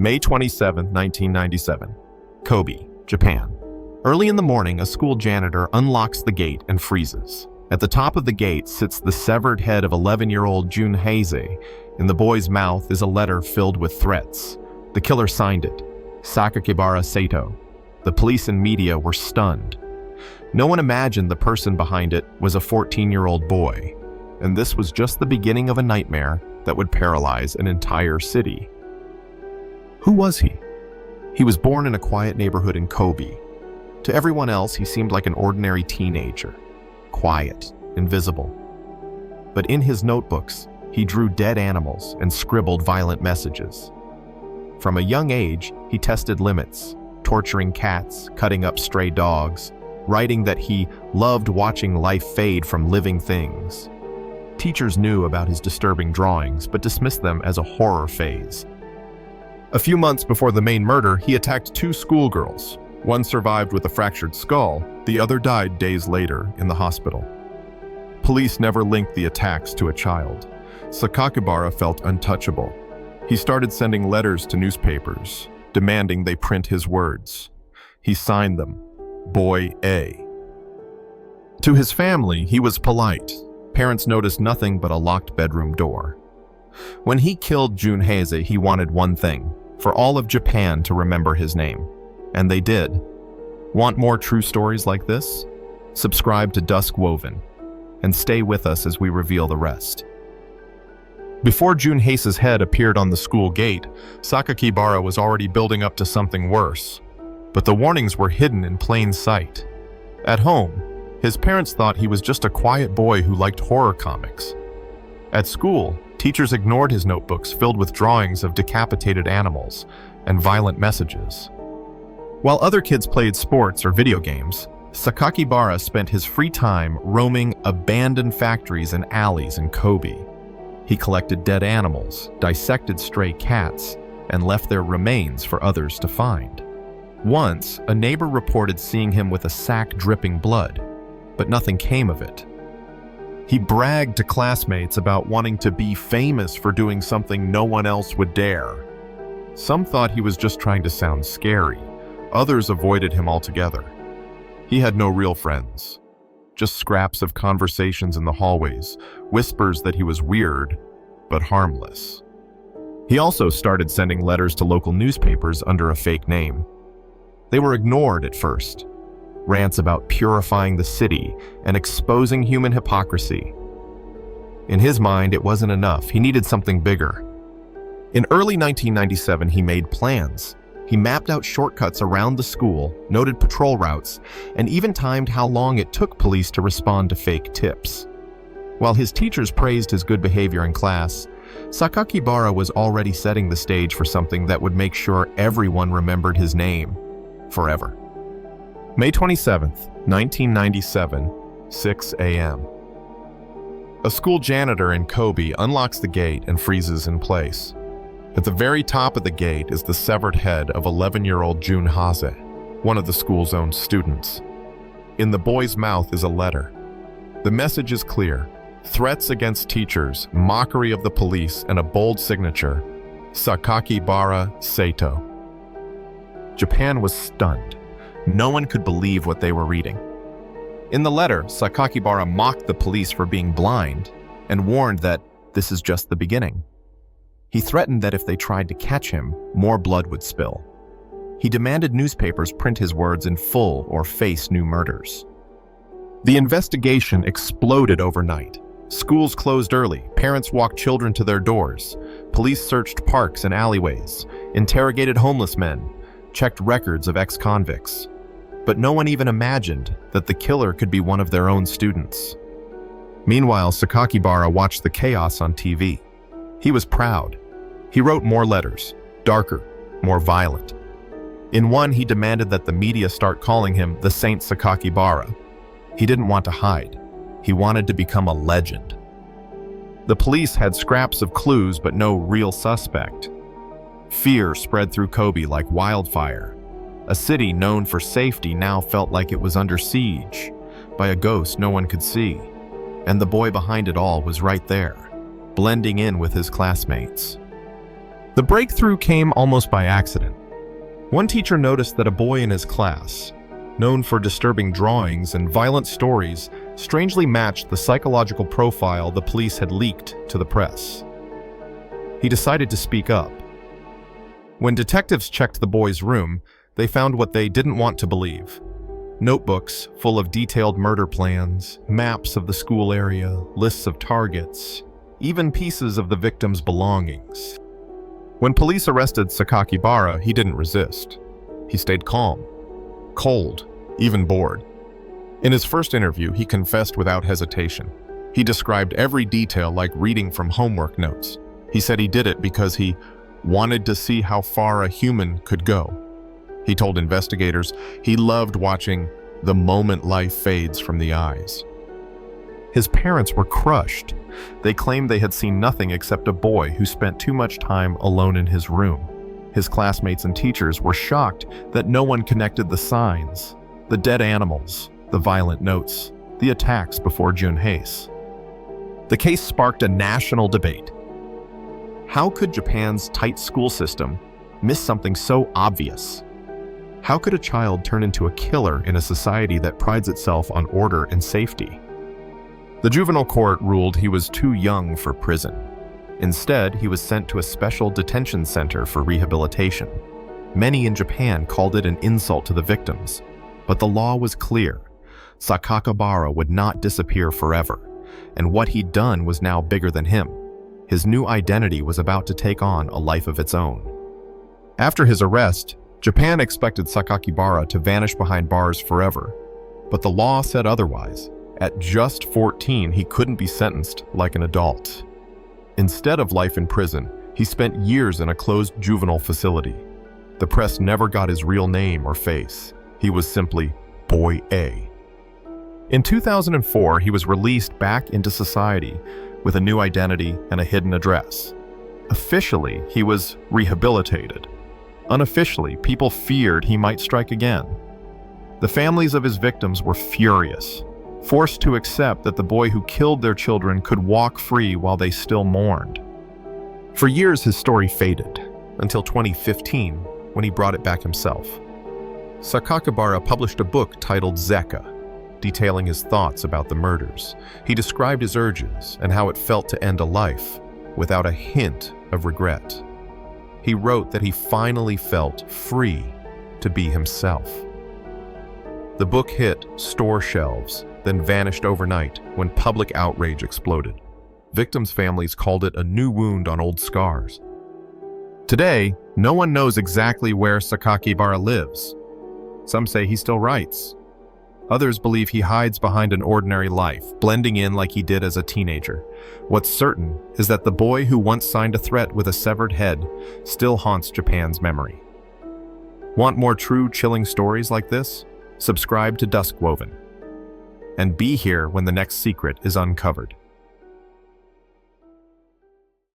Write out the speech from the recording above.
May 27, 1997. Kobe, Japan. Early in the morning, a school janitor unlocks the gate and freezes. At the top of the gate sits the severed head of 11-year-old Jun Heise. In the boy's mouth is a letter filled with threats. The killer signed it, Sakakibara Sato. The police and media were stunned. No one imagined the person behind it was a 14-year-old boy, and this was just the beginning of a nightmare that would paralyze an entire city. Who was he? He was born in a quiet neighborhood in Kobe. To everyone else, he seemed like an ordinary teenager, quiet, invisible. But in his notebooks, he drew dead animals and scribbled violent messages. From a young age, he tested limits, torturing cats, cutting up stray dogs, writing that he loved watching life fade from living things. Teachers knew about his disturbing drawings, but dismissed them as a horror phase. A few months before the main murder, he attacked 2 schoolgirls. One survived with a fractured skull, the other died days later in the hospital. Police never linked the attacks to a child. Sakakibara felt untouchable. He started sending letters to newspapers, demanding they print his words. He signed them, Boy A. To his family, he was polite. Parents noticed nothing but a locked bedroom door. When he killed Jun Heise, he wanted one thing, for all of Japan to remember his name. And they did. Want more true stories like this? Subscribe to Duskwoven, and stay with us as we reveal the rest. Before Jun Heise's head appeared on the school gate, Sakakibara was already building up to something worse. But the warnings were hidden in plain sight. At home, his parents thought he was just a quiet boy who liked horror comics. At school, teachers ignored his notebooks filled with drawings of decapitated animals and violent messages. While other kids played sports or video games, Sakakibara spent his free time roaming abandoned factories and alleys in Kobe. He collected dead animals, dissected stray cats, and left their remains for others to find. Once, a neighbor reported seeing him with a sack dripping blood, but nothing came of it. He bragged to classmates about wanting to be famous for doing something no one else would dare. Some thought he was just trying to sound scary. Others avoided him altogether. He had no real friends, just scraps of conversations in the hallways, whispers that he was weird, but harmless. He also started sending letters to local newspapers under a fake name. They were ignored at first. Rants about purifying the city and exposing human hypocrisy. In his mind, it wasn't enough. He needed something bigger. In early 1997, he made plans. He mapped out shortcuts around the school, noted patrol routes, and even timed how long it took police to respond to fake tips. While his teachers praised his good behavior in class, Sakakibara was already setting the stage for something that would make sure everyone remembered his name forever. May 27th, 1997, 6 a.m. A school janitor in Kobe unlocks the gate and freezes in place. At the very top of the gate is the severed head of 11-year-old Jun Heise, one of the school's own students. In the boy's mouth is a letter. The message is clear: threats against teachers, mockery of the police, and a bold signature, Sakakibara Sato. Japan was stunned. No one could believe what they were reading. In the letter, Sakakibara mocked the police for being blind and warned that this is just the beginning. He threatened that if they tried to catch him, more blood would spill. He demanded newspapers print his words in full or face new murders. The investigation exploded overnight. Schools closed early, parents walked children to their doors, police searched parks and alleyways, interrogated homeless men, checked records of ex-convicts. But no one even imagined that the killer could be one of their own students. Meanwhile, Sakakibara watched the chaos on TV. He was proud. He wrote more letters, darker, more violent. In one, he demanded that the media start calling him the Saint Sakakibara. He didn't want to hide. He wanted to become a legend. The police had scraps of clues, but no real suspect. Fear spread through Kobe like wildfire. A city known for safety now felt like it was under siege by a ghost no one could see. And the boy behind it all was right there, blending in with his classmates. The breakthrough came almost by accident. One teacher noticed that a boy in his class, known for disturbing drawings and violent stories, strangely matched the psychological profile the police had leaked to the press. He decided to speak up. When detectives checked the boy's room, they found what they didn't want to believe. Notebooks full of detailed murder plans, maps of the school area, lists of targets, even pieces of the victim's belongings. When police arrested Sakakibara, he didn't resist. He stayed calm, cold, even bored. In his first interview, he confessed without hesitation. He described every detail like reading from homework notes. He said he did it because he wanted to see how far a human could go. He told investigators he loved watching the moment life fades from the eyes. His parents were crushed. They claimed they had seen nothing except a boy who spent too much time alone in his room. His classmates and teachers were shocked that no one connected the signs, the dead animals, the violent notes, the attacks before Junhei's. The case sparked a national debate. How could Japan's tight school system miss something so obvious? How could a child turn into a killer in a society that prides itself on order and safety? The juvenile court ruled he was too young for prison. Instead, he was sent to a special detention center for rehabilitation. Many in Japan called it an insult to the victims, but the law was clear. Sakakibara would not disappear forever, and what he'd done was now bigger than him. His new identity was about to take on a life of its own. After his arrest, Japan expected Sakakibara to vanish behind bars forever, but the law said otherwise. At just 14, he couldn't be sentenced like an adult. Instead of life in prison, he spent years in a closed juvenile facility. The press never got his real name or face. He was simply Boy A. In 2004, he was released back into society with a new identity and a hidden address. Officially, he was rehabilitated. Unofficially, people feared he might strike again. The families of his victims were furious, forced to accept that the boy who killed their children could walk free while they still mourned. For years, his story faded, until 2015, when he brought it back himself. Sakakibara published a book titled Zeka, detailing his thoughts about the murders. He described his urges and how it felt to end a life without a hint of regret. He wrote that he finally felt free to be himself. The book hit store shelves, then vanished overnight when public outrage exploded. Victims' families called it a new wound on old scars. Today, no one knows exactly where Sakakibara lives. Some say he still writes. Others believe he hides behind an ordinary life, blending in like he did as a teenager. What's certain is that the boy who once signed a threat with a severed head still haunts Japan's memory. Want more true, chilling stories like this? Subscribe to Duskwoven. And be here when the next secret is uncovered.